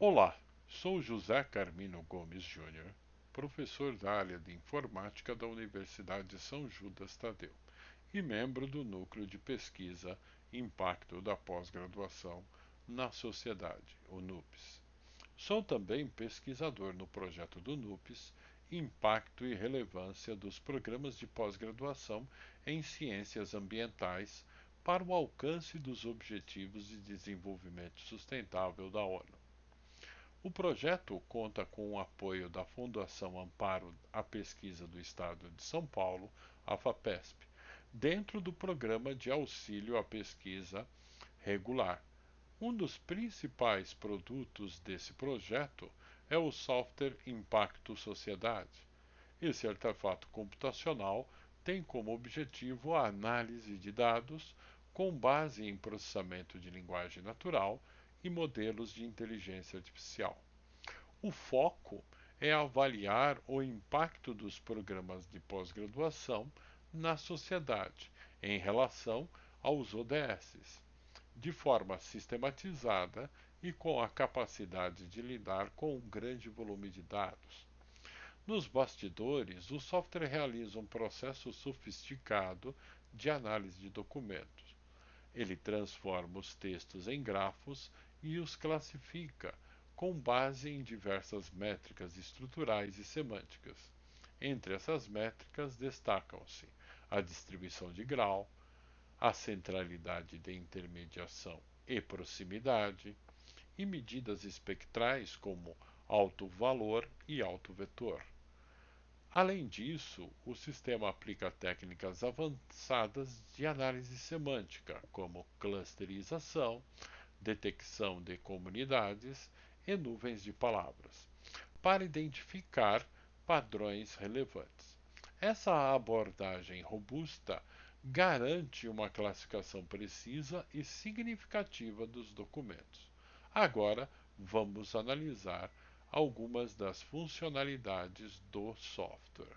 Olá, sou José Carmino Gomes Júnior, professor da área de Informática da Universidade São Judas Tadeu e membro do Núcleo de Pesquisa Impacto da Pós-Graduação na Sociedade, o NUPES. Sou também pesquisador no projeto do NUPES, Impacto e Relevância dos Programas de Pós-Graduação em Ciências Ambientais para o alcance dos Objetivos de Desenvolvimento Sustentável da ONU. O projeto conta com o apoio da Fundação Amparo à Pesquisa do Estado de São Paulo, a FAPESP, dentro do Programa de Auxílio à Pesquisa Regular. Um dos principais produtos desse projeto é o software Impacto Sociedade. Esse artefato computacional tem como objetivo a análise de dados com base em processamento de linguagem natural e modelos de inteligência artificial. O foco é avaliar o impacto dos programas de pós-graduação na sociedade em relação aos ODSs, de forma sistematizada e com a capacidade de lidar com um grande volume de dados. Nos bastidores, o software realiza um processo sofisticado de análise de documentos. Ele transforma os textos em grafos e os classifica com base em diversas métricas estruturais e semânticas. Entre essas métricas destacam-se a distribuição de grau, a centralidade de intermediação e proximidade, e medidas espectrais como alto valor e alto vetor. Além disso, o sistema aplica técnicas avançadas de análise semântica, como clusterização, detecção de comunidades e nuvens de palavras, para identificar padrões relevantes. Essa abordagem robusta garante uma classificação precisa e significativa dos documentos. Agora, vamos analisar algumas das funcionalidades do software.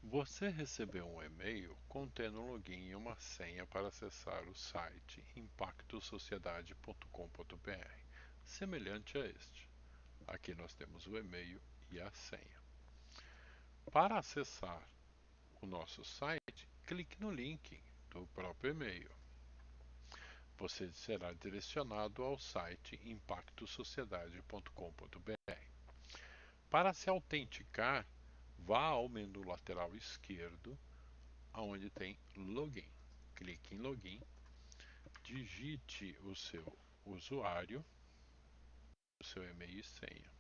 Você recebeu um e-mail contendo um login e uma senha para acessar o site impactosociedade.com.br, semelhante a este. Aqui nós temos o e-mail e a senha. Para acessar o nosso site, clique no link do próprio e-mail. Você será direcionado ao site impactosociedade.com.br. Para se autenticar, vá ao menu lateral esquerdo, onde tem Login. Clique em Login, digite o seu usuário, o seu e-mail e senha.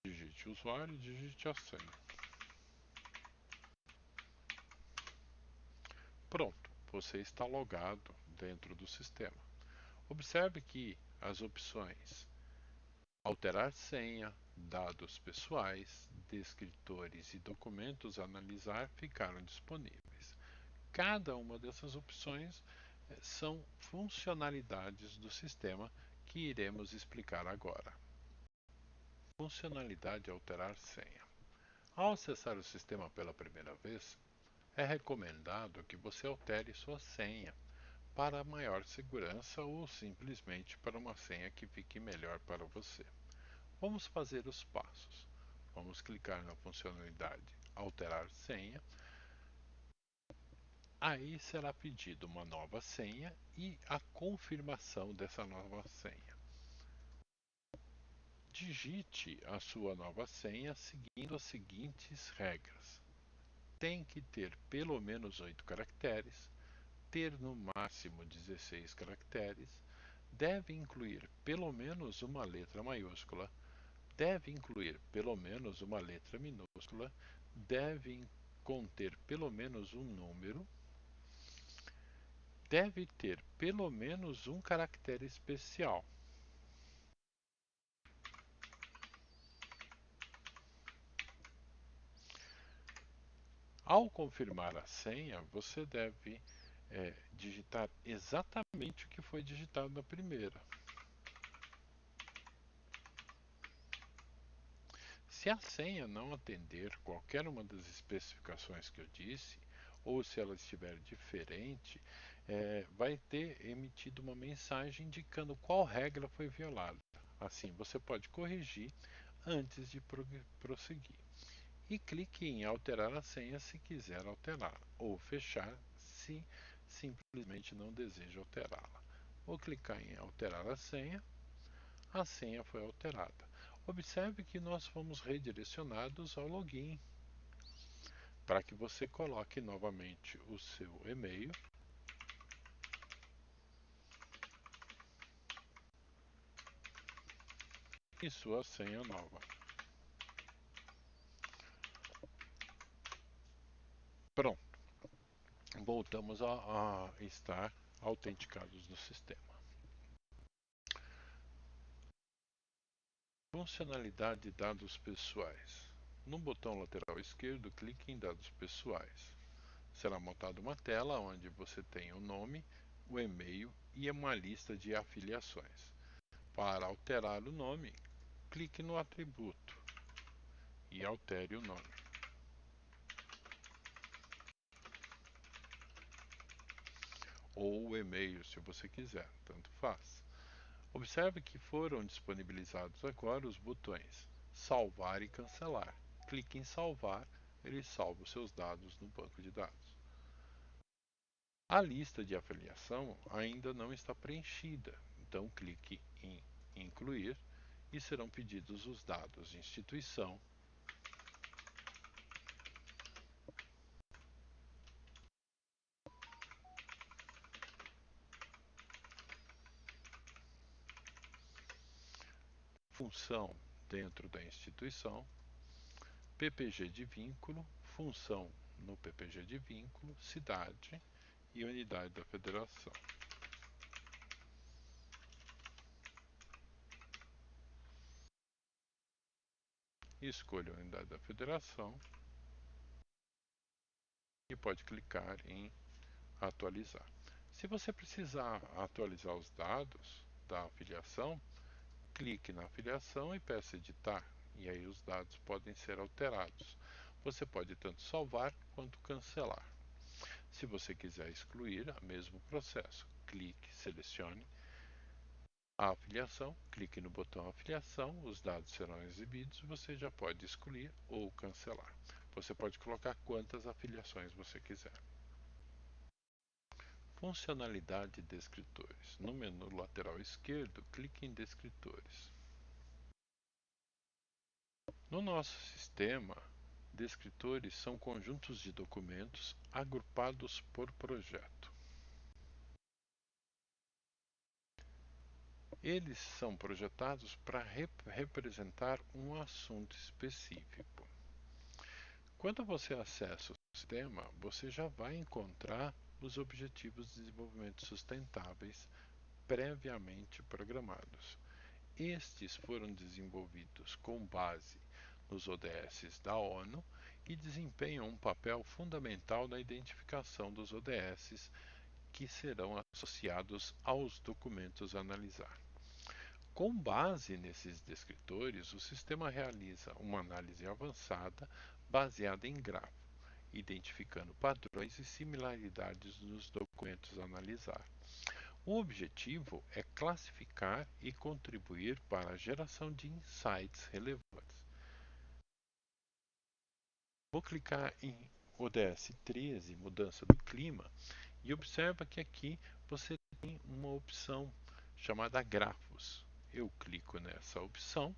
Digite o usuário e digite a senha. Pronto, você está logado dentro do sistema. Observe que as opções alterar senha, dados pessoais, descritores e documentos a analisar ficaram disponíveis. Cada uma dessas opções são funcionalidades do sistema que iremos explicar agora. Funcionalidade alterar senha. Ao acessar o sistema pela primeira vez, é recomendado que você altere sua senha para maior segurança ou simplesmente para uma senha que fique melhor para você. Vamos fazer os passos. Vamos clicar na funcionalidade Alterar senha. Aí será pedido uma nova senha e a confirmação dessa nova senha. Digite a sua nova senha seguindo as seguintes regras. Tem que ter pelo menos 8 caracteres, ter no máximo 16 caracteres, deve incluir pelo menos uma letra maiúscula, deve incluir pelo menos uma letra minúscula, deve conter pelo menos um número, deve ter pelo menos um caractere especial. Ao confirmar a senha, você deve digitar exatamente o que foi digitado na primeira. Se a senha não atender qualquer uma das especificações que eu disse, ou se ela estiver diferente, vai ter emitido uma mensagem indicando qual regra foi violada. Assim, você pode corrigir antes de prosseguir. E clique em alterar a senha se quiser alterar, ou fechar se simplesmente não deseja alterá-la. Vou clicar em alterar a senha foi alterada. Observe que nós fomos redirecionados ao login para que você coloque novamente o seu e-mail e sua senha nova. Pronto, voltamos a estar autenticados no sistema. Funcionalidade de dados pessoais. No botão lateral esquerdo, clique em dados pessoais. Será montada uma tela onde você tem o nome, o e-mail e uma lista de afiliações. Para alterar o nome, clique no atributo e altere o nome. Ou o e-mail, se você quiser, tanto faz. Observe que foram disponibilizados agora os botões salvar e cancelar. Clique em salvar, ele salva os seus dados no banco de dados. A lista de afiliação ainda não está preenchida, então clique em incluir e serão pedidos os dados de instituição, função dentro da instituição, PPG de vínculo, função no PPG de vínculo, cidade e unidade da federação. Escolha a unidade da federação e pode clicar em atualizar. Se você precisar atualizar os dados da afiliação, clique na afiliação e peça editar, e aí os dados podem ser alterados. Você pode tanto salvar quanto cancelar. Se você quiser excluir, é o mesmo processo. Clique, selecione a afiliação, clique no botão afiliação, os dados serão exibidos e você já pode excluir ou cancelar. Você pode colocar quantas afiliações você quiser. Funcionalidade de descritores. No menu lateral esquerdo, clique em descritores. No nosso sistema, descritores são conjuntos de documentos agrupados por projeto. Eles são projetados para representar um assunto específico. Quando você acessa o sistema, você já vai encontrar os Objetivos de Desenvolvimento Sustentáveis previamente programados. Estes foram desenvolvidos com base nos ODS da ONU e desempenham um papel fundamental na identificação dos ODS que serão associados aos documentos a analisar. Com base nesses descritores, o sistema realiza uma análise avançada baseada em grafo, identificando padrões e similaridades nos documentos a analisar. O objetivo é classificar e contribuir para a geração de insights relevantes. Vou clicar em ODS 13, mudança do clima, e observa que aqui você tem uma opção chamada grafos. Eu clico nessa opção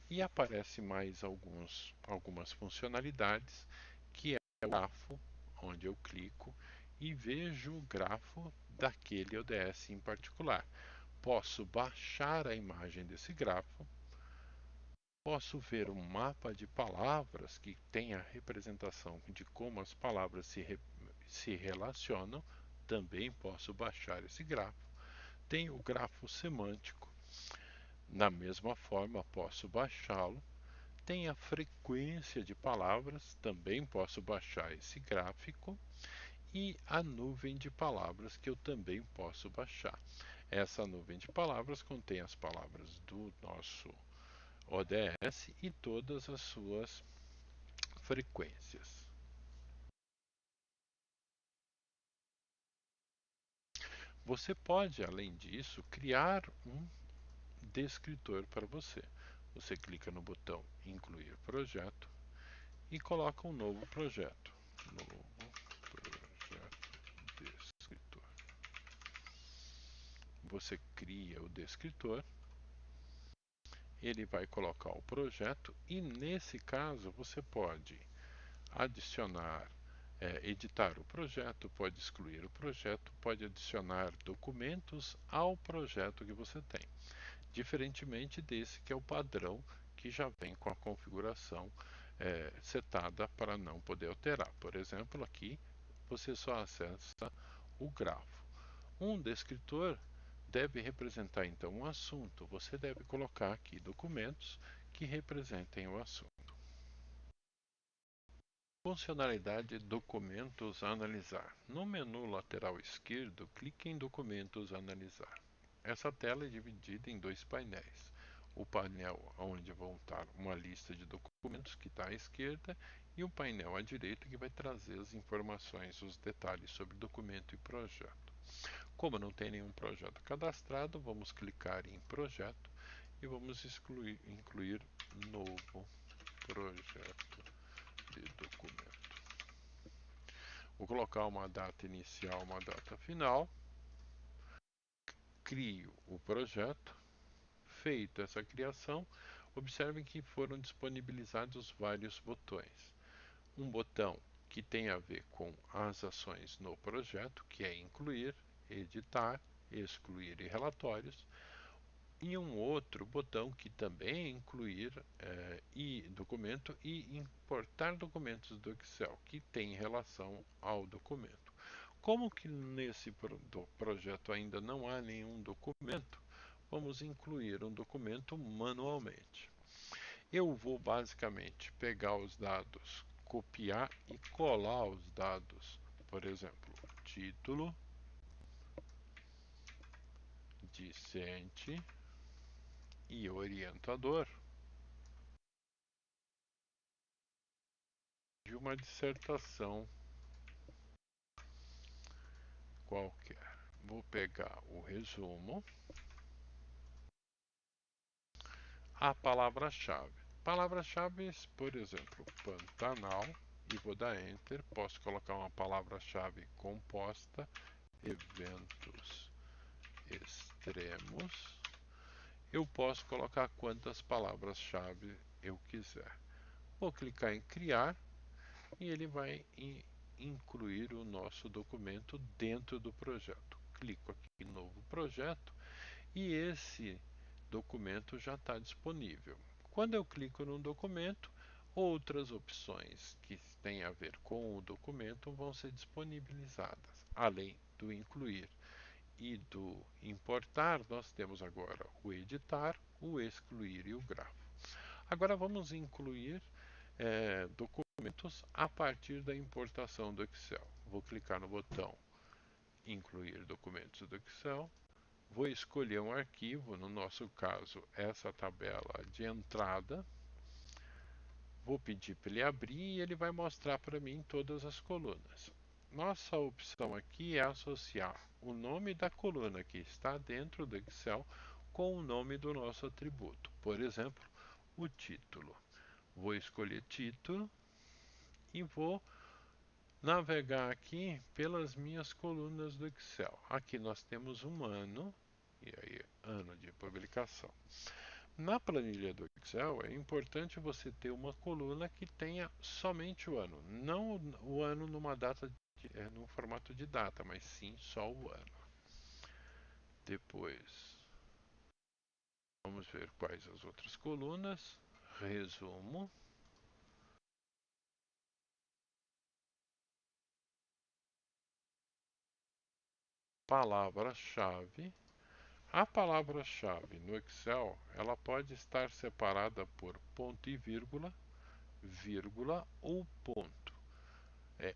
e aparece mais algumas funcionalidades, que é o grafo, onde eu clico e vejo o grafo daquele ODS em particular. Posso baixar a imagem desse grafo, posso ver um mapa de palavras que tem a representação de como as palavras se relacionam, também posso baixar esse grafo. Tem o grafo semântico, na mesma forma posso baixá-lo. Tem a frequência de palavras, também posso baixar esse gráfico. E a nuvem de palavras que eu também posso baixar. Essa nuvem de palavras contém as palavras do nosso ODS e todas as suas frequências. Você pode, além disso, criar um descritor para você. Você clica no botão Incluir projeto e coloca um novo projeto. Novo projeto descritor. Você cria o descritor, ele vai colocar o projeto e nesse caso você pode adicionar, editar o projeto, pode excluir o projeto, pode adicionar documentos ao projeto que você tem. Diferentemente desse que é o padrão que já vem com a configuração setada para não poder alterar. Por exemplo, aqui você só acessa o grafo. Um descritor deve representar então um assunto. Você deve colocar aqui documentos que representem o assunto. Funcionalidade Documentos a analisar. No menu lateral esquerdo, clique em Documentos a analisar. Essa tela é dividida em dois painéis. O painel onde vão estar uma lista de documentos que está à esquerda e o painel à direita que vai trazer as informações, os detalhes sobre documento e projeto. Como não tem nenhum projeto cadastrado, vamos clicar em Projeto e vamos incluir novo projeto de documento. Vou colocar uma data inicial, uma data final. Crio o projeto. Feita essa criação, observem que foram disponibilizados vários botões. Um botão que tem a ver com as ações no projeto, que é incluir, editar, excluir e relatórios. E um outro botão que também é incluir e documento e importar documentos do Excel, que tem relação ao documento. Como que nesse projeto ainda não há nenhum documento, vamos incluir um documento manualmente. Eu vou basicamente pegar os dados, copiar e colar os dados. Por exemplo, título, discente e orientador de uma dissertação qualquer. Vou pegar o resumo, a palavra-chave. Palavra-chave, por exemplo, Pantanal, e vou dar Enter. Posso colocar uma palavra-chave composta, eventos extremos. Eu posso colocar quantas palavras-chave eu quiser. Vou clicar em Criar e ele vai incluir o nosso documento dentro do projeto. Clico aqui em Novo Projeto e esse documento já está disponível. Quando eu clico no documento, outras opções que têm a ver com o documento vão ser disponibilizadas. Além do incluir e do importar, nós temos agora o editar, o excluir e o grafo. Agora vamos incluir documentos a partir da importação do Excel. Vou clicar no botão Incluir documentos do Excel. Vou escolher um arquivo, no nosso caso, essa tabela de entrada. Vou pedir para ele abrir e ele vai mostrar para mim todas as colunas. Nossa opção aqui é associar o nome da coluna que está dentro do Excel com o nome do nosso atributo. Por exemplo, o título. Vou escolher título e vou navegar aqui pelas minhas colunas do Excel. Aqui nós temos um ano, e aí ano de publicação. Na planilha do Excel é importante você ter uma coluna que tenha somente o ano, não o ano numa data no formato de data, mas sim só o ano. Depois vamos ver quais as outras colunas. Resumo. Palavra-chave. A palavra-chave no Excel, ela pode estar separada por ponto e vírgula, vírgula ou ponto.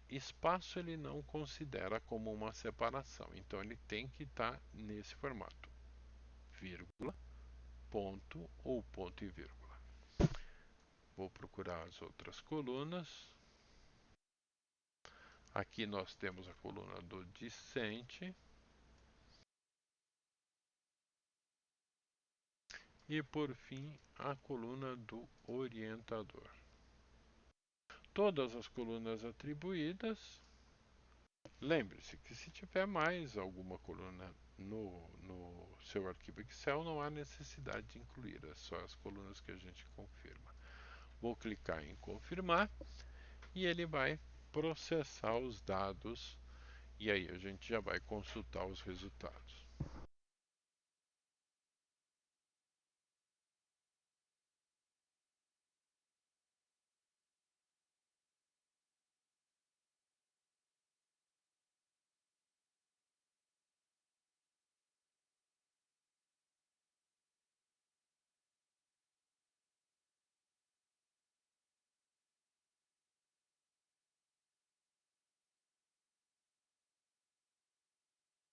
Espaço ele não considera como uma separação, então ele tem que estar nesse formato, vírgula, ponto ou ponto e vírgula. Vou procurar as outras colunas. Aqui nós temos a coluna do discente. E por fim, a coluna do orientador. Todas as colunas atribuídas. Lembre-se que se tiver mais alguma coluna no seu arquivo Excel, não há necessidade de incluir, é só as colunas que a gente confirma. Vou clicar em confirmar e ele vai processar os dados e aí a gente já vai consultar os resultados.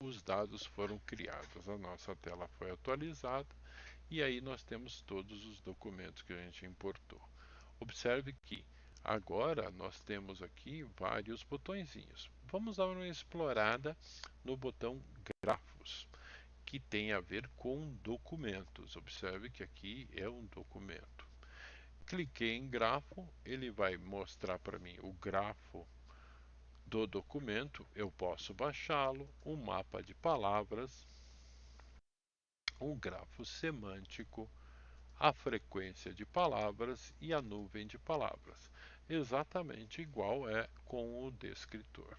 Os dados foram criados, a nossa tela foi atualizada e aí nós temos todos os documentos que a gente importou. Observe que agora nós temos aqui vários botõezinhos. Vamos dar uma explorada no botão Grafos, que tem a ver com documentos. Observe que aqui é um documento. Cliquei em grafo, ele vai mostrar para mim o grafo do documento. Eu posso baixá-lo, um mapa de palavras, um grafo semântico, a frequência de palavras e a nuvem de palavras, exatamente igual é com o descritor.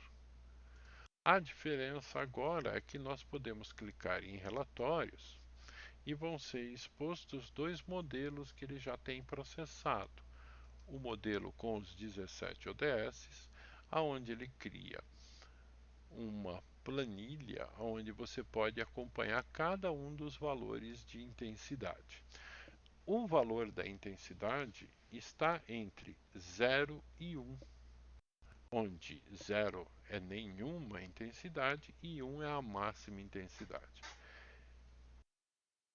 A diferença agora é que nós podemos clicar em relatórios e vão ser expostos dois modelos que ele já tem processado. O modelo com os 17 ODS, onde ele cria uma planilha onde você pode acompanhar cada um dos valores de intensidade. O valor da intensidade está entre 0 e 1, onde 0 é nenhuma intensidade e 1 é a máxima intensidade.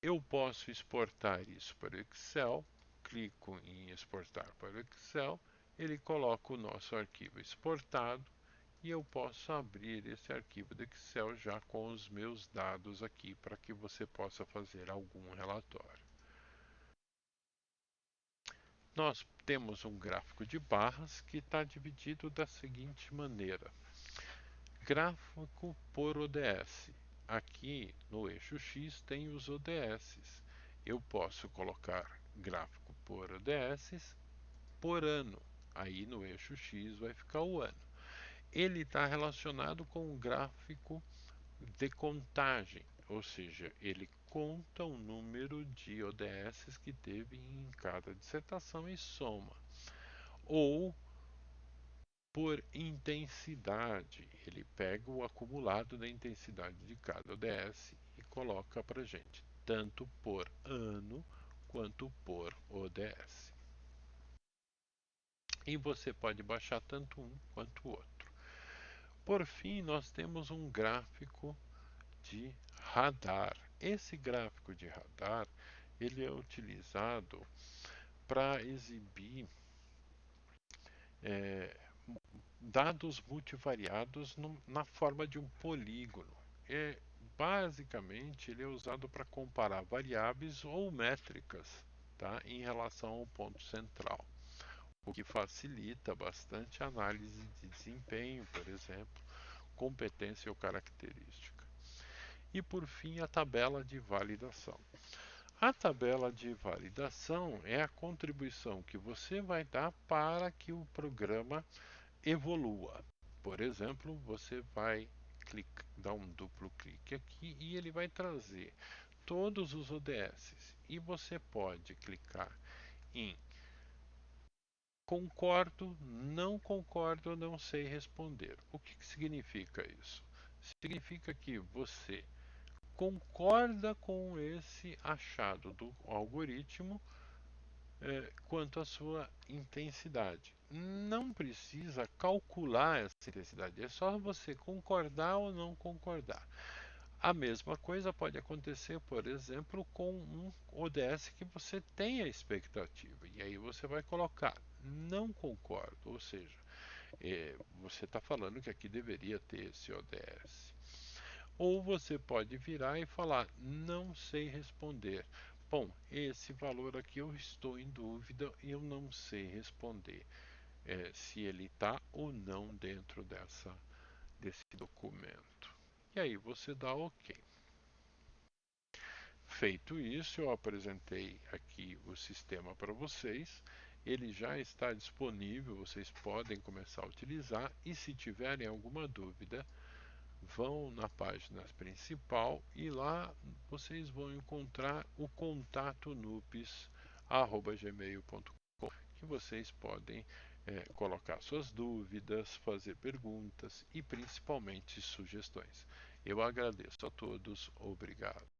Eu posso exportar isso para o Excel, clico em exportar para o Excel, ele coloca o nosso arquivo exportado e eu posso abrir esse arquivo do Excel já com os meus dados aqui para que você possa fazer algum relatório. Nós temos um gráfico de barras que está dividido da seguinte maneira: gráfico por ODS. Aqui no eixo X tem os ODS. Eu posso colocar gráfico por ODS por ano. Aí no eixo X vai ficar o ano. Ele está relacionado com o gráfico de contagem, ou seja, ele conta o número de ODS que teve em cada dissertação e soma. Ou por intensidade, ele pega o acumulado da intensidade de cada ODS e coloca para gente, tanto por ano quanto por ODS. E você pode baixar tanto um quanto o outro. Por fim, nós temos um gráfico de radar. Esse gráfico de radar, ele é utilizado para exibir é, dados multivariados na forma de um polígono. Basicamente, ele é usado para comparar variáveis ou métricas, tá, em relação ao ponto central, o que facilita bastante a análise de desempenho, por exemplo, competência ou característica. E por fim, a tabela de validação. A tabela de validação é a contribuição que você vai dar para que o programa evolua. Por exemplo, você vai dar um duplo clique aqui e ele vai trazer todos os ODS. E você pode clicar em concordo, não sei responder. O que significa isso? Significa que você concorda com esse achado do algoritmo quanto à sua intensidade. Não precisa calcular essa intensidade, é só você concordar ou não concordar. A mesma coisa pode acontecer, por exemplo, com um ODS que você tenha expectativa. E aí você vai colocar não concordo, ou seja, você está falando que aqui deveria ter esse ODS. Ou você pode virar e falar não sei responder. Bom, esse valor aqui eu estou em dúvida e eu não sei responder se ele está ou não dentro desse documento. E aí você dá OK. Feito isso, eu apresentei aqui o sistema para vocês. Ele já está disponível, vocês podem começar a utilizar. E se tiverem alguma dúvida, vão na página principal e lá vocês vão encontrar o contato nupes@gmail.com, que vocês podem colocar suas dúvidas, fazer perguntas e principalmente sugestões. Eu agradeço a todos, obrigado.